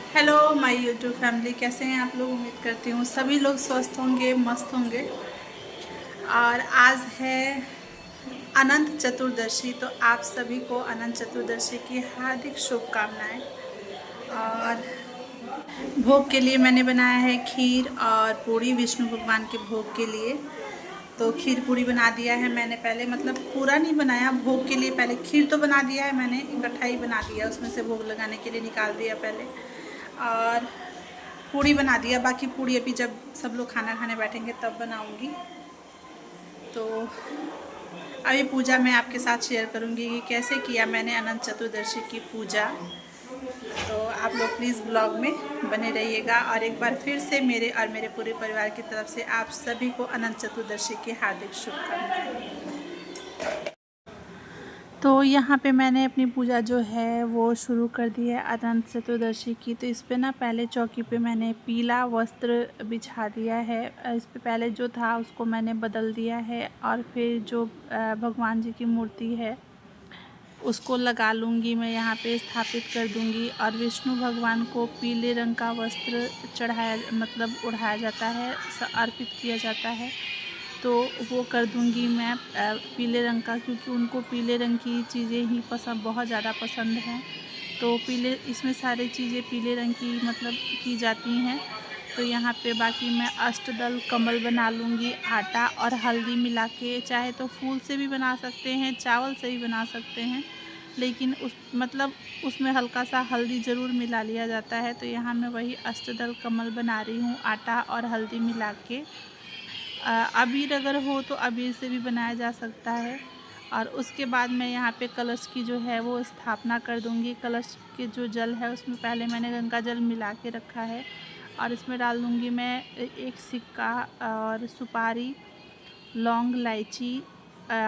Hello my YouTube family, कैसे हैं आप लोग। उम्मीद करती हूँ सभी लोग स्वस्थ होंगे, मस्त होंगे। और आज है अनंत चतुर्दशी, तो आप सभी को अनंत चतुर्दशी की हार्दिक शुभकामनाएं। और भोग के लिए मैंने बनाया है खीर और पूड़ी, विष्णु भगवान के भोग के लिए। तो खीर पूड़ी बना दिया है मैंने पहले, मतलब पूरा नहीं बनाया, भोग के लिए पहले खीर तो बना दिया है मैंने, इकट्ठा ही बना दिया, उसमें से भोग लगाने के लिए निकाल दिया पहले। और पूड़ी बना दिया, बाकी पूड़ी अभी जब सब लोग खाना खाने बैठेंगे तब बनाऊंगी। तो अभी पूजा मैं आपके साथ शेयर करूंगी कि कैसे किया मैंने अनंत चतुर्दशी की पूजा। तो आप लोग प्लीज़ ब्लॉग में बने रहिएगा। और एक बार फिर से मेरे और मेरे पूरे परिवार की तरफ से आप सभी को अनंत चतुर्दशी की हार्दिक शुभकामनाएं। तो यहाँ पे मैंने अपनी पूजा जो है वो शुरू कर दी है अनंत चतुर्दशी की। तो इस पे ना पहले चौकी पे मैंने पीला वस्त्र बिछा दिया है। इस पे पहले जो था उसको मैंने बदल दिया है। और फिर जो भगवान जी की मूर्ति है उसको लगा लूँगी, मैं यहाँ पे स्थापित कर दूँगी। और विष्णु भगवान को पीले रंग का वस्त्र चढ़ाया, मतलब ओढ़ाया जाता है, अर्पित किया जाता है। तो वो कर दूँगी मैं पीले रंग का, क्योंकि उनको पीले रंग की चीज़ें ही बहुत ज़्यादा पसंद हैं। तो पीले, इसमें सारी चीज़ें पीले रंग की मतलब की जाती हैं। तो यहाँ पे बाकी मैं अष्टदल कमल बना लूँगी, आटा और हल्दी मिला के। चाहे तो फूल से भी बना सकते हैं, चावल से भी बना सकते हैं, लेकिन उसमें हल्का सा हल्दी ज़रूर मिला लिया जाता है। तो यहाँ मैं वही अष्टदल कमल बना रही हूँ, आटा और हल्दी मिला के। अबीर अगर हो तो अबीर से भी बनाया जा सकता है। और उसके बाद मैं यहाँ पे कलश की जो है वो स्थापना कर दूँगी। कलश के जो जल है उसमें पहले मैंने गंगा जल मिला के रखा है। और इसमें डाल दूँगी मैं एक सिक्का और सुपारी, लौंग, इलायची,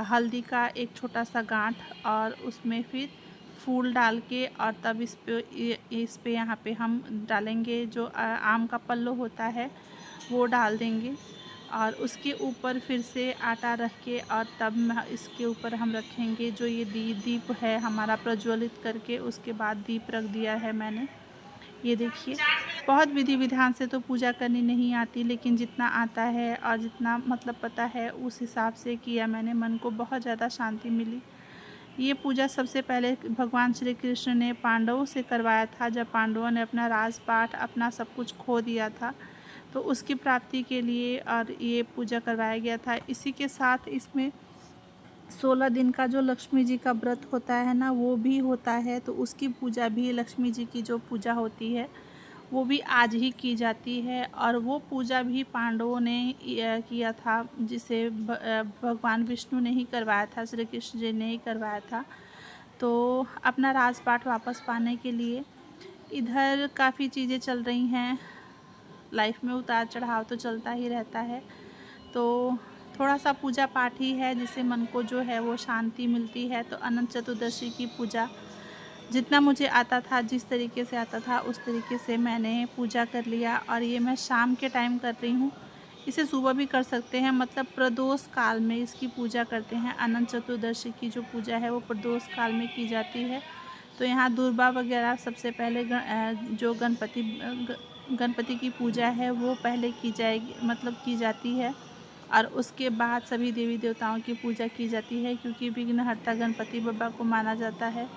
हल्दी का एक छोटा सा गांठ, और उसमें फिर फूल डाल के। और तब इस पे यहाँ पे हम डालेंगे जो आम का पल्लो होता है वो डाल देंगे। और उसके ऊपर फिर से आटा रख के, और तब इसके ऊपर हम रखेंगे जो ये दीप है हमारा प्रज्वलित करके। उसके बाद दीप रख दिया है मैंने। ये देखिए, बहुत विधि विधान से तो पूजा करनी नहीं आती, लेकिन जितना आता है और जितना मतलब पता है उस हिसाब से किया मैंने। मन को बहुत ज़्यादा शांति मिली। ये पूजा सबसे पहले भगवान श्री कृष्ण ने पांडवों से करवाया था, जब पांडवों ने अपना राजपाट, अपना सब कुछ खो दिया था। तो उसकी प्राप्ति के लिए और ये पूजा करवाया गया था। इसी के साथ इसमें 16 दिन का जो लक्ष्मी जी का व्रत होता है ना, वो भी होता है। तो उसकी पूजा भी, लक्ष्मी जी की जो पूजा होती है वो भी आज ही की जाती है। और वो पूजा भी पांडवों ने किया था, जिसे भगवान विष्णु ने ही करवाया था, श्री कृष्ण जी ने ही करवाया था। तो अपना राजपाट वापस पाने के लिए इधर काफ़ी चीज़ें चल रही हैं। लाइफ में उतार चढ़ाव तो चलता ही रहता है। तो थोड़ा सा पूजा पाठ ही है जिससे मन को जो है वो शांति मिलती है। तो अनंत चतुर्दशी की पूजा जितना मुझे आता था, जिस तरीके से आता था उस तरीके से मैंने पूजा कर लिया। और ये मैं शाम के टाइम कर रही हूँ, इसे सुबह भी कर सकते हैं, मतलब प्रदोष काल में इसकी पूजा करते हैं। अनंत चतुर्दशी की जो पूजा है वो प्रदोष काल में की जाती है। तो यहाँ दुर्बा वगैरह सबसे पहले जो गणपति की पूजा है वो पहले की जाएगी, मतलब की जाती है। और उसके बाद सभी देवी देवताओं की पूजा की जाती है, क्योंकि विघ्नहर्ता गणपति बप्पा को माना जाता है।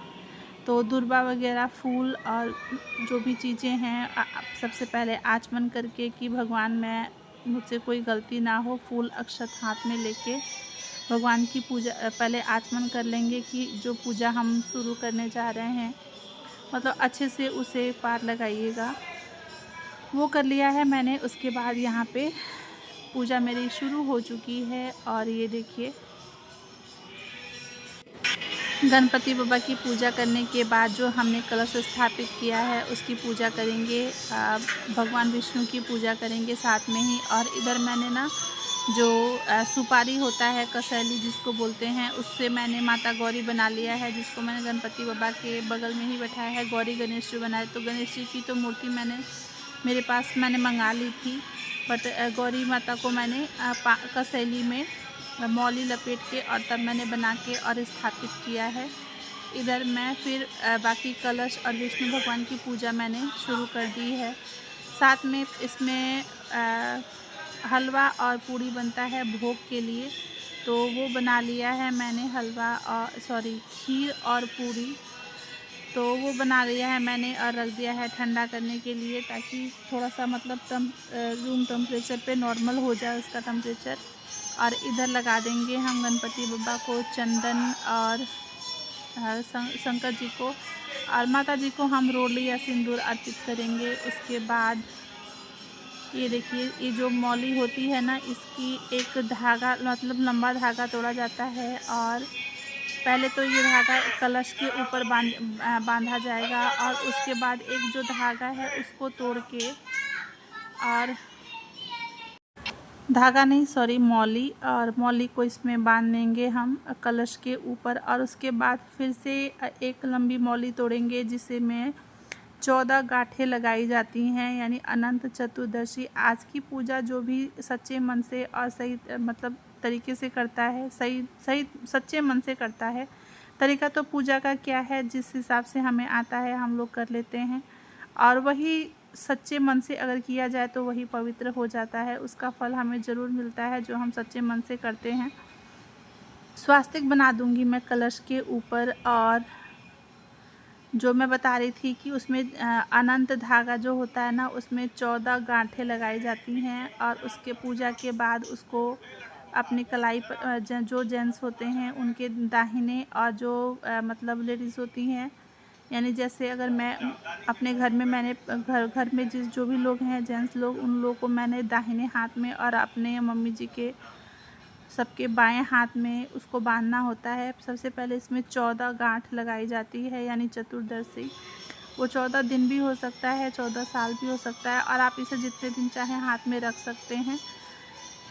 तो दुर्बा वगैरह, फूल और जो भी चीज़ें हैं, सबसे पहले आचमन करके कि भगवान मैं मुझसे कोई गलती ना हो, फूल अक्षत हाथ में लेके भगवान की पूजा पहले आचमन कर लेंगे कि जो पूजा हम शुरू करने जा रहे हैं, मतलब अच्छे से उसे पार लगाइएगा। वो कर लिया है मैंने। उसके बाद यहाँ पे पूजा मेरी शुरू हो चुकी है। और ये देखिए, गणपति बप्पा की पूजा करने के बाद जो हमने कलश स्थापित किया है उसकी पूजा करेंगे, भगवान विष्णु की पूजा करेंगे साथ में ही। और इधर मैंने ना जो सुपारी होता है, कसैली जिसको बोलते हैं, उससे मैंने माता गौरी बना लिया है, जिसको मैंने गणपति बप्पा के बगल में ही बैठाया है। गौरी गणेश जी बनाए। तो गणेश जी की तो मूर्ति मेरे पास मैंने मंगा ली थी, बट गौरी माता को मैंने कसैली में मौली लपेट के और तब मैंने बना के और स्थापित किया है। इधर मैं फिर बाकी कलश और विष्णु भगवान की पूजा मैंने शुरू कर दी है। साथ में इसमें हलवा और पूड़ी बनता है भोग के लिए, तो वो बना लिया है मैंने। हलवा और खीर और पूड़ी तो वो बना लिया है मैंने और रख दिया है ठंडा करने के लिए, ताकि थोड़ा सा मतलब रूम टेम्परेचर पे नॉर्मल हो जाए उसका टेम्परेचर। और इधर लगा देंगे हम गणपति बप्पा को चंदन और शंकर जी को, और माता जी को हम रोली या सिंदूर अर्पित करेंगे। उसके बाद ये देखिए, ये जो मौली होती है ना, इसकी एक धागा मतलब लंबा धागा तोड़ा जाता है, और पहले तो ये धागा कलश के ऊपर बांधा जाएगा, और उसके बाद एक जो धागा है उसको तोड़ के, और धागा नहीं मौली, और मौली को इसमें बांध देंगे हम कलश के ऊपर। और उसके बाद फिर से एक लंबी मौली तोड़ेंगे जिसे में 14 गांठें लगाई जाती हैं, यानी अनंत चतुर्दशी। आज की पूजा जो भी सच्चे मन से और सही मतलब तरीके से करता है, सही सच्चे मन से करता है। तरीका तो पूजा का क्या है, जिस हिसाब से हमें आता है हम लोग कर लेते हैं, और वही सच्चे मन से अगर किया जाए तो वही पवित्र हो जाता है। उसका फल हमें ज़रूर मिलता है जो हम सच्चे मन से करते हैं। स्वास्तिक बना दूंगी मैं कलश के ऊपर, और जो मैं बता रही थी कि उसमें अनंत धागा जो होता है ना, उसमें 14 गांठें लगाई जाती हैं, और उसके पूजा के बाद उसको अपनी कलाई पर जो जेंट्स होते हैं उनके दाहिने, और जो मतलब लेडीज़ होती हैं, यानी जैसे अगर मैं अपने घर में मैंने घर में जो भी लोग हैं जेंट्स लोग, उन लोगों को मैंने दाहिने हाथ में, और अपने मम्मी जी के सबके बाएं हाथ में उसको बांधना होता है। सबसे पहले इसमें 14 गांठ लगाई जाती है, यानी चतुर्दशी। वो 14 दिन भी हो सकता है, 14 साल भी हो सकता है, और आप इसे जितने दिन चाहें हाथ में रख सकते हैं।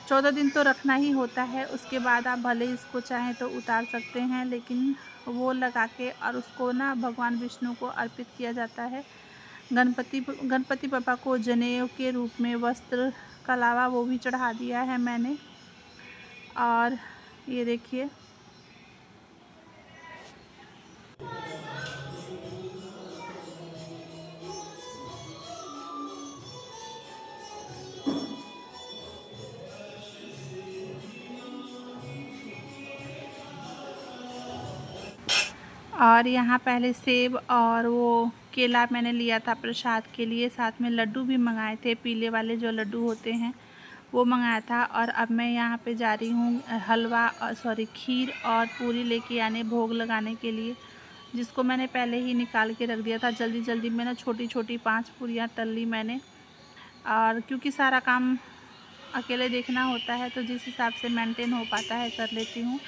14 दिन तो रखना ही होता है, उसके बाद आप भले इसको चाहें तो उतार सकते हैं, लेकिन वो लगा के और उसको ना भगवान विष्णु को अर्पित किया जाता है। गणपति बप्पा को जनेऊ के रूप में वस्त्र का अलावा वो भी चढ़ा दिया है मैंने। और ये देखिए, और यहाँ पहले सेब और वो केला मैंने लिया था प्रसाद के लिए, साथ में लड्डू भी मंगाए थे, पीले वाले जो लड्डू होते हैं वो मंगाया था। और अब मैं यहाँ पे जा रही हूँ हलवा खीर और पूरी लेके आने भोग लगाने के लिए, जिसको मैंने पहले ही निकाल के रख दिया था। जल्दी जल्दी में ना छोटी छोटी 5 पूरियाँ तल ली मैंने, और क्योंकि सारा काम अकेले देखना होता है तो जिस हिसाब से मेंटेन हो पाता है कर लेती हूँ।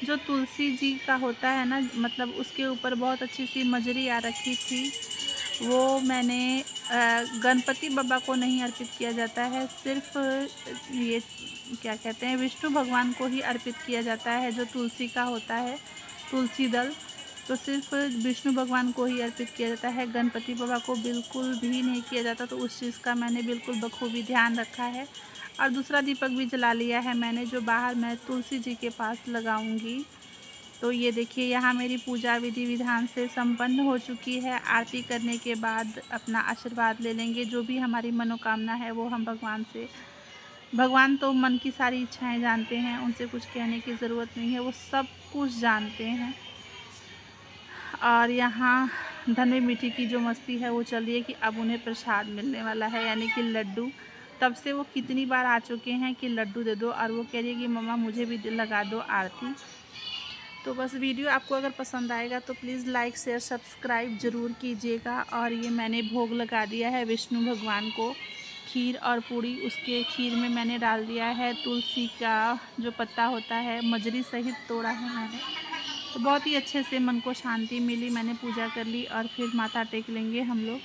जो तुलसी जी का होता है ना, मतलब उसके ऊपर बहुत अच्छी सी मजरी आ रखी थी, वो मैंने गणपति बप्पा को नहीं अर्पित किया जाता है, सिर्फ ये क्या कहते हैं विष्णु भगवान को ही अर्पित किया जाता है। जो तुलसी का होता है, तुलसी दल, तो सिर्फ विष्णु भगवान को ही अर्पित किया जाता है, गणपति बप्पा को बिल्कुल भी नहीं किया जाता। तो उस चीज़ का मैंने बिल्कुल बखूबी ध्यान रखा है। और दूसरा दीपक भी जला लिया है मैंने, जो बाहर मैं तुलसी जी के पास लगाऊंगी। तो ये देखिए, यहाँ मेरी पूजा विधि विधान से संपन्न हो चुकी है। आरती करने के बाद अपना आशीर्वाद ले लेंगे। जो भी हमारी मनोकामना है वो हम भगवान तो मन की सारी इच्छाएं जानते हैं, उनसे कुछ कहने की ज़रूरत नहीं है, वो सब कुछ जानते हैं। और यहाँ धनवी मीठी की जो मस्ती है वो चल रही है कि अब उन्हें प्रसाद मिलने वाला है, यानी कि लड्डू। तब से वो कितनी बार आ चुके हैं कि लड्डू दे दो, और वो कह रही है कि मम्मा मुझे भी लगा दो आरती। तो बस वीडियो आपको अगर पसंद आएगा तो प्लीज़ लाइक शेयर सब्सक्राइब ज़रूर कीजिएगा। और ये मैंने भोग लगा दिया है विष्णु भगवान को, खीर और पूड़ी। उसके खीर में मैंने डाल दिया है तुलसी का जो पत्ता होता है, मजरी सहित तोड़ा है मैंने। तो बहुत ही अच्छे से मन को शांति मिली, मैंने पूजा कर ली, और फिर माथा टेक लेंगे हम लोग।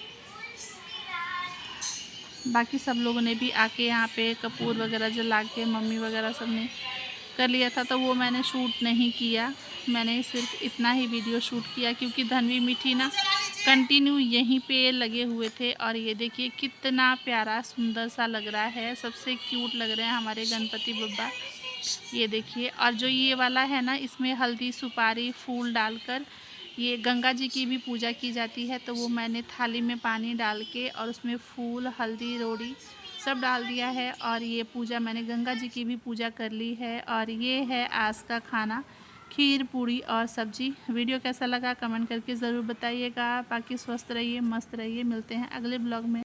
बाकी सब लोगों ने भी आके यहाँ पे कपूर वगैरह जला के, मम्मी वगैरह सब ने कर लिया था, तो वो मैंने शूट नहीं किया। मैंने सिर्फ इतना ही वीडियो शूट किया, क्योंकि धनवी मीठी ना कंटिन्यू यहीं पे लगे हुए थे। और ये देखिए कितना प्यारा सुंदर सा लग रहा है, सबसे क्यूट लग रहे हैं हमारे गणपति बप्पा। ये देखिए, और जो ये वाला है ना, इसमें हल्दी सुपारी फूल डालकर ये गंगा जी की भी पूजा की जाती है, तो वो मैंने थाली में पानी डाल के और उसमें फूल, हल्दी, रोड़ी सब डाल दिया है। और ये पूजा मैंने गंगा जी की भी पूजा कर ली है। और ये है आज का खाना, खीर, पूड़ी और सब्जी। वीडियो कैसा लगा कमेंट करके ज़रूर बताइएगा। बाकी स्वस्थ रहिए, मस्त रहिए। मिलते हैं अगले ब्लॉग में।